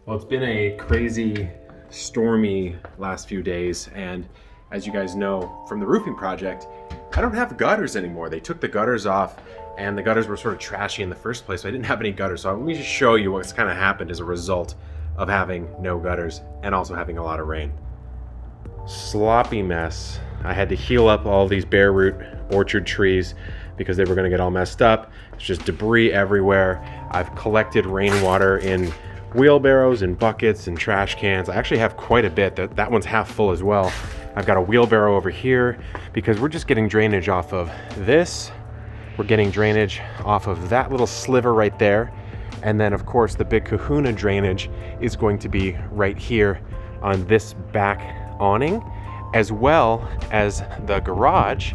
Well, it's been a crazy, stormy last few days, and as you guys know from the roofing project, I don't have gutters anymore. They took the gutters off, and the gutters were sort of trashy in the first place, so I didn't have any gutters. So let me just show you what's kind of happened as a result of having no gutters and also having a lot of rain. Sloppy mess. I had to heal up all these bare root orchard trees because they were going to get all messed up. It's just debris everywhere. I've collected rainwater in wheelbarrows and buckets and trash cans. I actually have quite a bit. That one's half full as well. I've got a wheelbarrow over here because we're just getting drainage off of this. We're getting drainage off of that little sliver right there. And then of course the big kahuna drainage is going to be right here on this back awning, as well as the garage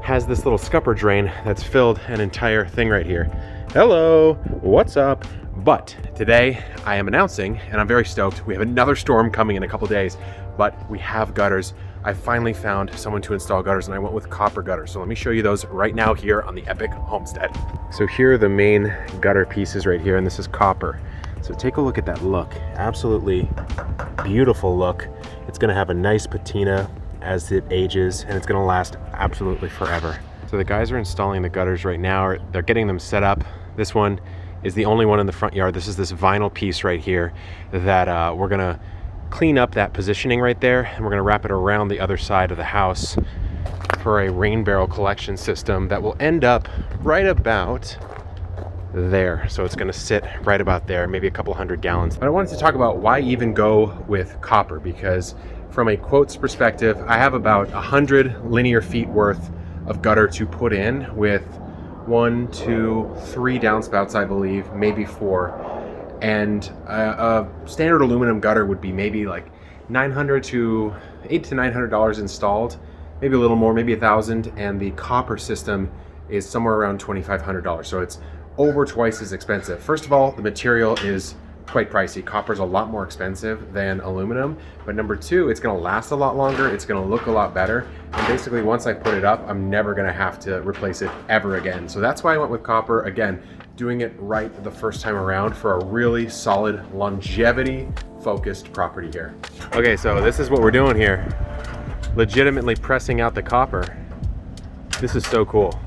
has this little scupper drain that's filled an entire thing right here. Hello, what's up? But today I am announcing, and I'm very stoked, we have another storm coming in a couple days, but we have gutters. I finally found someone to install gutters, and I went with copper gutters. So let me show you those right now here on the Epic Homestead. So here are the main gutter pieces right here, and this is copper. So take a look at that look. Absolutely beautiful look. It's gonna have a nice patina as it ages, and it's gonna last absolutely forever. So the guys are installing the gutters right now. They're getting them set up. This one is the only one in the front yard. This is this vinyl piece right here that we're gonna clean up that positioning right there, and we're gonna wrap it around the other side of the house for a rain barrel collection system that will end up right about there. So it's gonna sit right about there, maybe a couple 100 gallons. But I wanted to talk about why even go with copper, because from a quotes perspective, I have about 100 linear feet worth of gutter to put in with 1, 2, 3 downspouts, I believe, maybe 4. And a standard aluminum gutter would be maybe like $800 to $900 installed, maybe a little more, maybe $1,000. And the copper system is somewhere around $2,500. So it's over twice as expensive. First of all, the material is quite pricey. Copper is a lot more expensive than aluminum, but number two, it's gonna last a lot longer, it's gonna look a lot better, and basically once I put it up, I'm never gonna have to replace it ever again. So that's why I went with copper. Again, doing it right the first time around for a really solid longevity focused property here. Okay, so this is what we're doing here. Legitimately pressing out the copper. This is so cool.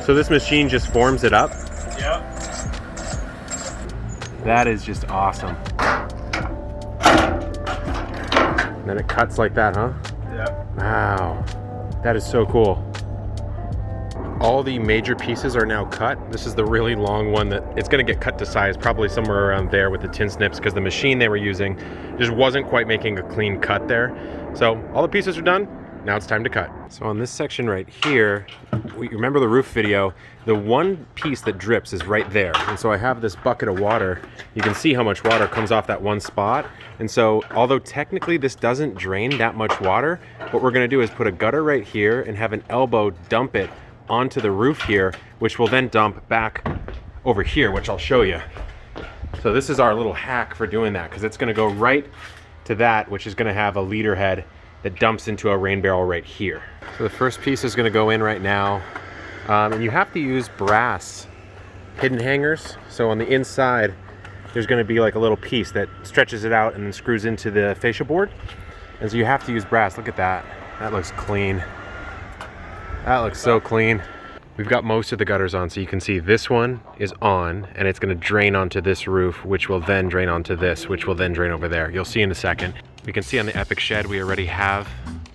So this machine just forms it up? Yep. That is just awesome. And then it cuts like that, huh? Yep. Wow, that is so cool. All the major pieces are now cut. This is the really long one that it's gonna get cut to size, probably somewhere around there with the tin snips, because the machine they were using just wasn't quite making a clean cut there. So all the pieces are done. Now it's time to cut. So on this section right here, we remember the roof video, the one piece that drips is right there. And so I have this bucket of water. You can see how much water comes off that one spot. And so although technically this doesn't drain that much water, what we're gonna do is put a gutter right here and have an elbow dump it onto the roof here, which will then dump back over here, which I'll show you. So this is our little hack for doing that, because it's gonna go right to that, which is gonna have a leader head that dumps into a rain barrel right here. So the first piece is gonna go in right now. And you have to use brass hidden hangers. So on the inside, there's gonna be like a little piece that stretches it out and then screws into the fascia board. And so you have to use brass. Look at that. That looks clean. That looks so clean. We've got most of the gutters on, so you can see this one is on, and it's gonna drain onto this roof, which will then drain onto this, which will then drain over there. You'll see in a second. We can see on the Epic shed, we already have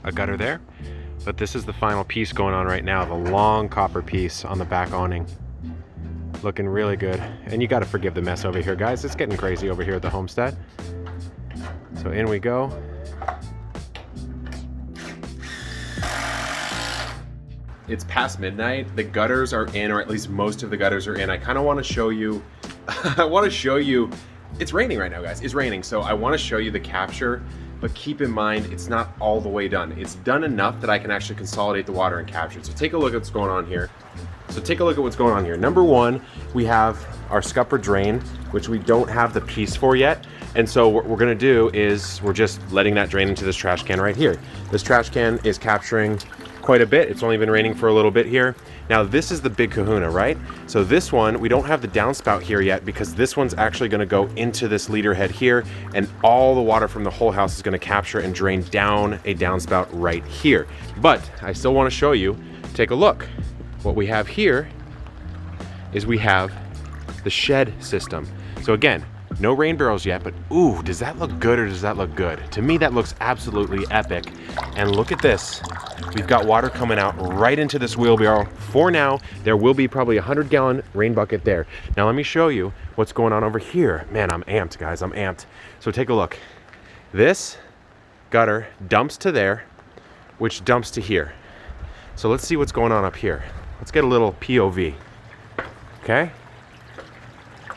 a gutter there, but this is the final piece going on right now, the long copper piece on the back awning. Looking really good. And you gotta forgive the mess over here, guys. It's getting crazy over here at the homestead. So in we go. It's past midnight. The gutters are in, or at least most of the gutters are in. I kind of want to show you, it's raining right now, guys. It's raining, so I want to show you the capture, but keep in mind, it's not all the way done. It's done enough that I can actually consolidate the water and capture it. So take a look at what's going on here. Number one, we have our scupper drain, which we don't have the piece for yet. And so what we're gonna do is we're just letting that drain into this trash can right here. This trash can is capturing quite a bit. It's only been raining for a little bit here. Now this is the big kahuna, right? So this one, we don't have the downspout here yet because this one's actually gonna go into this leader head here, and all the water from the whole house is gonna capture and drain down a downspout right here. But I still wanna show you, take a look. What we have here is we have the shed system. So again, no rain barrels yet, but ooh, does that look good or does that look good? To me, that looks absolutely epic. And look at this. We've got water coming out right into this wheelbarrow. For now, there will be probably a 100-gallon rain bucket there. Now let me show you what's going on over here. Man, I'm amped, guys, I'm amped. So take a look. This gutter dumps to there, which dumps to here. So let's see what's going on up here. Let's get a little POV, okay?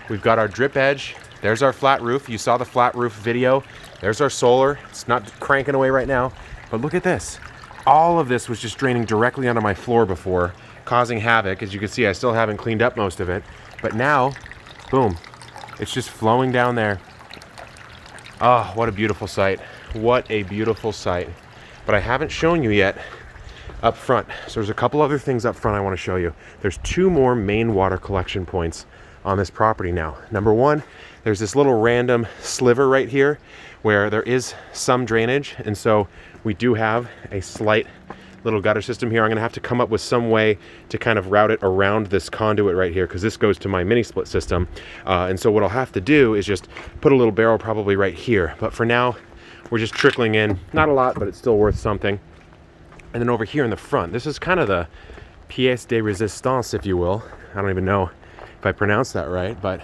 We've got our drip edge. There's our flat roof. You saw the flat roof video. There's our solar. It's not cranking away right now, but look at this. All of this was just draining directly onto my floor before, causing havoc. As you can see, I still haven't cleaned up most of it, but now, boom, it's just flowing down there. Oh, what a beautiful sight. What a beautiful sight. But I haven't shown you yet up front. So there's a couple other things up front I want to show you. There's 2 more main water collection points on this property now. Number 1, there's this little random sliver right here where there is some drainage, and so we do have a slight little gutter system here. I'm gonna have to come up with some way to kind of route it around this conduit right here, because this goes to my mini split system. And so what I'll have to do is just put a little barrel probably right here. But for now, we're just trickling in. Not a lot, but it's still worth something. And then over here in the front, this is kind of the pièce de résistance, if you will. I don't even know if I pronounced that right, but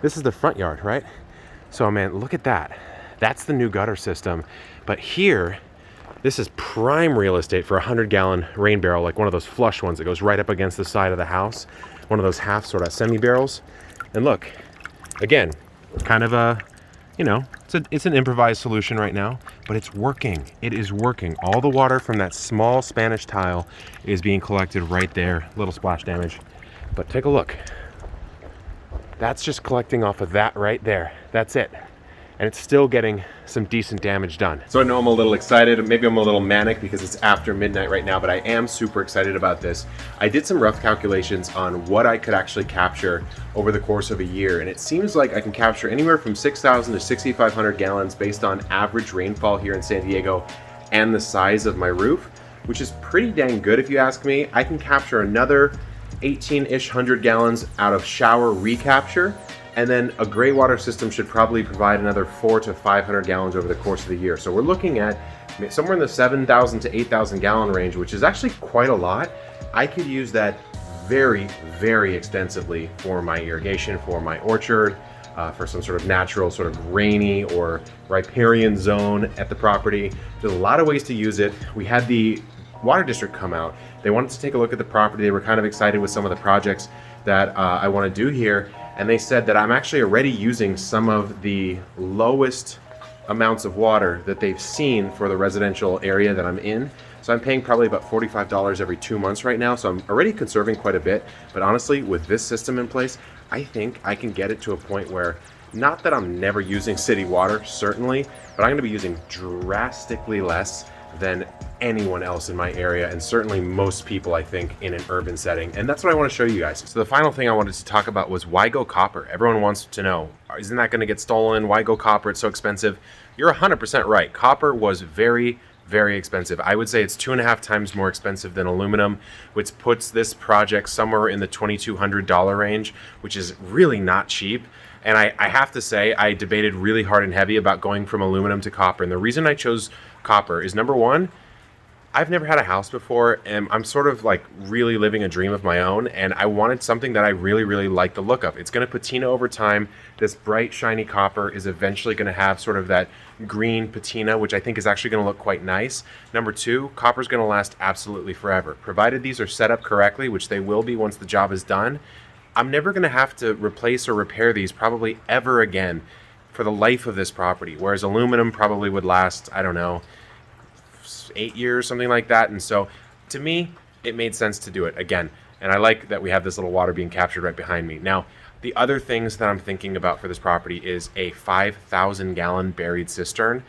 this is the front yard, right? So man, look at that. That's the new gutter system. But here, this is prime real estate for a 100-gallon rain barrel, like one of those flush ones that goes right up against the side of the house. One of those half sort of semi barrels. And look, again, kind of a, you know, it's an improvised solution right now, but it's working. It is working. All the water from that small Spanish tile is being collected right there. Little splash damage, but take a look. That's just collecting off of that right there. That's it. And it's still getting some decent damage done. So I know I'm a little excited, maybe I'm a little manic because it's after midnight right now, but I am super excited about this. I did some rough calculations on what I could actually capture over the course of a year, and it seems like I can capture anywhere from 6,000 to 6,500 gallons based on average rainfall here in San Diego and the size of my roof, which is pretty dang good if you ask me. I can capture another 18-ish hundred gallons out of shower recapture, and then a gray water system should probably provide another 400 to 500 gallons over the course of the year. So we're looking at somewhere in the 7,000 to 8,000 gallon range, which is actually quite a lot. I could use that very, very extensively for my irrigation, for my orchard, for some sort of natural, sort of rainy or riparian zone at the property. There's a lot of ways to use it. We had the water district come out. They wanted to take a look at the property. They were kind of excited with some of the projects that I want to do here. And they said that I'm actually already using some of the lowest amounts of water that they've seen for the residential area that I'm in. So I'm paying probably about $45 every 2 months right now. So I'm already conserving quite a bit. But honestly, with this system in place, I think I can get it to a point where, not that I'm never using city water, certainly, but I'm going to be using drastically less than anyone else in my area, and certainly most people, I think, in an urban setting. And that's what I want to show you guys. So the final thing I wanted to talk about was, why go copper? Everyone wants to know, isn't that going to get stolen? Why go copper? It's so expensive. You're 100% right. Copper was very, very expensive. I would say it's 2.5 times more expensive than aluminum, which puts this project somewhere in the $2,200 range, which is really not cheap. And I have to say, I debated really hard and heavy about going from aluminum to copper. And the reason I chose copper is, number one, I've never had a house before, and I'm sort of like really living a dream of my own, and I wanted something that I really, really like the look of. It's going to patina over time. This bright, shiny copper is eventually going to have sort of that green patina, which I think is actually going to look quite nice. Number two, copper is going to last absolutely forever. Provided these are set up correctly, which they will be once the job is done, I'm never going to have to replace or repair these probably ever again for the life of this property, whereas aluminum probably would last, I don't know, 8 years, something like that. And so to me, it made sense to do it again. And I like that we have this little water being captured right behind me. Now, the other things that I'm thinking about for this property is a 5,000 gallon buried cistern.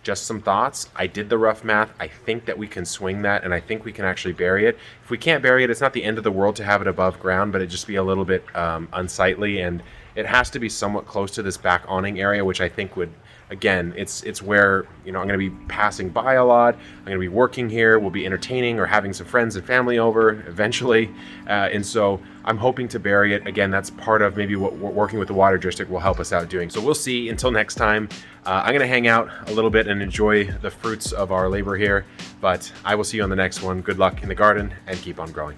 just some thoughts. I did the rough math. I think that we can swing that, and I think we can actually bury it. If we can't bury it, it's not the end of the world to have it above ground, but it'd just be a little bit unsightly, and it has to be somewhat close to this back awning area, which I think would, again, it's where, you know, I'm going to be passing by a lot. I'm going to be working here. We'll be entertaining or having some friends and family over eventually. And so I'm hoping to bury it. Again, that's part of maybe what working with the water district will help us out doing. So we'll see. Until next time, I'm going to hang out a little bit and enjoy the fruits of our labor here. But I will see you on the next one. Good luck in the garden and keep on growing.